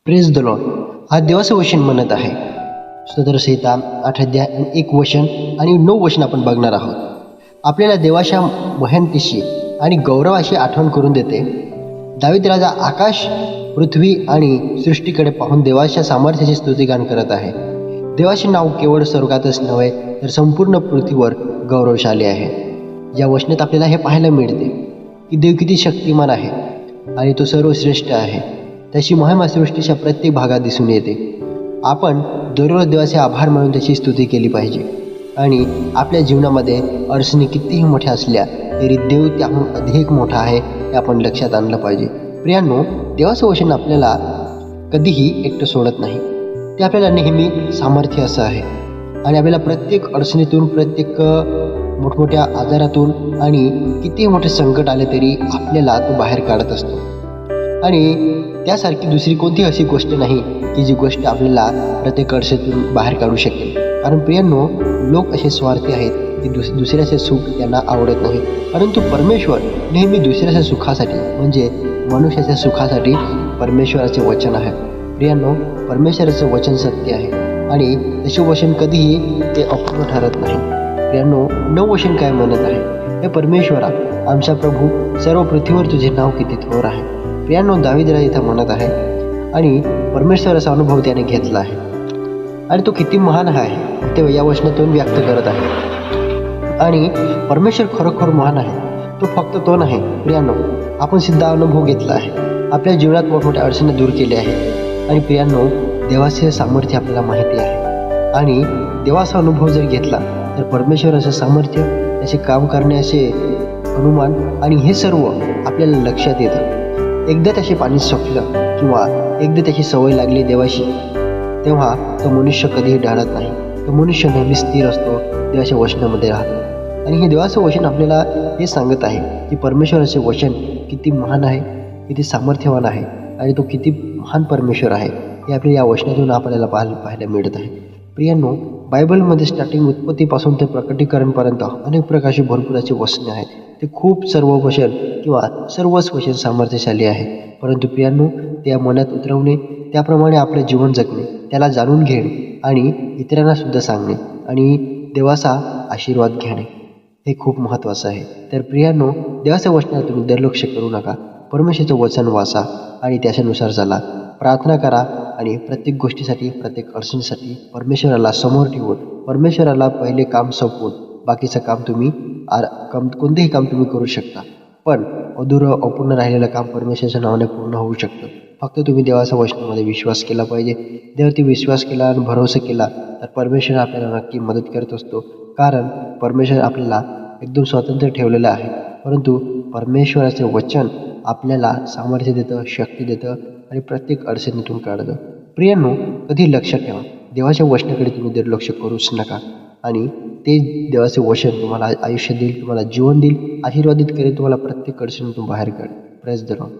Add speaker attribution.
Speaker 1: Praise the Lord. आज देवाचं वचन म्हणत आहे. स्तोत्रसंहिता 8 अध्याय आणि 1 वचन आणि 9 वचन आपण बघणार आहोत. आपल्याला देवाच्या महानतेची आणि गौरवाची आठवण करून देते. दावीद राजा आकाश, पृथ्वी आणि सृष्टीकडे पाहून देवाच्या सामर्थ्याची स्तुतिगान करत आहे. देवाचे नाव केवळ स्वर्गातच नव्हे तर संपूर्ण पृथ्वीवर गौरवशाली आहे. या वचनात आपल्याला हे पाहायला मिळते की देव किती शक्तिमान आहे आणि तो सर्वश्रेष्ठ आहे. त्याची महिमा सृष्टीच्या प्रत्येक भागात दिसून येते. आपण दररोज देवाचे आभार मानून त्याची स्तुती केली पाहिजे आणि आपल्या जीवनामध्ये अडचणी कितीही मोठ्या असल्या तरी देव त्याहून अधिक मोठा आहे हे आपण लक्षात आणलं पाहिजे. प्रियांनो, देवाचं वचन आपल्याला कधीही एकटं सोडत नाही. ते आपल्याला नेहमी सामर्थ्य असं आहे आणि आपल्याला प्रत्येक अडचणीतून, प्रत्येक मोठमोठ्या आजारातून आणि कितीही मोठे संकट आले तरी आपल्याला तो बाहेर काढत असतो. आणि त्यासारखी दुसरी कोणतीही अशी गोष्ट नाही की जी गोष्ट आपल्याला प्रत्येक अडचणीतून बाहेर काढू शकेल. कारण प्रियांनो, लोक असे स्वार्थी आहेत की दुसऱ्याचे सुख त्यांना आवडत नाही, परंतु परमेश्वर नेहमी दुसऱ्याच्या सुखासाठी म्हणजे मनुष्याच्या सुखासाठी परमेश्वराचे वचन आहे. प्रियांनो, परमेश्वराचं वचन सत्य आहे आणि त्याचे वचन कधीही ते अपूर्ण ठरत नाही. प्रियांनो, 9 वचन काय म्हणत आहे? हे परमेश्वरा, आमचा प्रभू, सर्व पृथ्वीवर तुझे नाव किती थोर आहे. प्रियांनो, दावीद राजा इथं म्हणत आहे आणि परमेश्वराचा अनुभव त्याने घेतला आहे आणि तो किती महान आहे ते या वचनातून व्यक्त करत आहे. आणि परमेश्वर खरोखर महान आहे. तो फक्त तो नाही. प्रियांनो, आपण सिद्ध अनुभव घेतला आहे. आपल्या जीवनात मोठमोठ्या अडचणी दूर केल्या आहेत आणि प्रियांनो, देवाचे सामर्थ्य आपल्याला माहिती आहे. आणि देवाचा अनुभव जर घेतला तर परमेश्वराचं सामर्थ्य, त्याचे काम करण्याचे अनुमान आणि हे सर्व आपल्याला लक्षात येतं. एकदा त्याचे पाणी संपलं किंवा एकदा त्याची सवय लागली देवाशी, तेव्हा तो मनुष्य कधीही ढळत नाही. तो मनुष्य नेहमी स्थिर असतो, देवाच्या वचनामध्ये राहतो. आणि हे देवाचं वचन आपल्याला हे सांगत आहे की परमेश्वराचे वचन किती महान आहे, किती सामर्थ्यवान आहे आणि तो किती महान परमेश्वर आहे हे आपल्याला या वचनातून आपल्याला पाहायला मिळत आहे. प्रियांनो, बायबलमध्ये स्टार्टिंग उत्पत्तीपासून ते प्रकटीकरणपर्यंत अनेक प्रकारचे भरपूर असे वचने आहेत. ते खूप सर्व वचन किंवा सर्वच वचन सामर्थ्यशाली आहे. परंतु प्रियांनो, त्या मनात उतरवणे, त्याप्रमाणे आपले जीवन जगणे, त्याला जाणून घेणे आणि इतरांना सुद्धा सांगणे आणि देवाचा आशीर्वाद घेणे हे खूप महत्त्वाचं आहे. तर प्रियांनो, देवाच्या वचनाला तुम्ही दुर्लक्ष करू नका. परमेश्वराचं वचन वाचा आणि त्याच्यानुसार चाला. प्रार्थना करा आणि प्रत्येक गोष्टीसाठी, प्रत्येक अडचणीसाठी परमेश्वराला समोर ठेवून, परमेश्वराला पहिले काम संपवून बाकीचं काम तुम्ही कोणतेही काम तुम्ही करू शकता. पण अपूर्ण राहिलेलं काम परमेश्वराच्या नावाने पूर्ण होऊ शकतं. फक्त तुम्ही देवाच्या वचनामध्ये विश्वास केला पाहिजे. देवावरती विश्वास केला आणि भरोसा केला तर परमेश्वर आपल्याला नक्की मदत करत असतो. कारण परमेश्वर आपल्याला एकदम स्वातंत्र्य ठेवलेलं आहे. परंतु परमेश्वराचे वचन आपल्याला सामर्थ्य देतं, शक्ती देतं आणि प्रत्येक अडचणीतून काढतं. प्रियांनो, कधी लक्षात ठेवा, देवाच्या वचनाकडे तुम्ही दुर्लक्ष करूच नका आणि ते देवाचे वचन तुम्हाला आयुष्य देईल, तुम्हाला जीवन देईल, आशीर्वादित करेल, तुम्हाला प्रत्येक अडचणीतून बाहेर काढेल. Praise the Lord.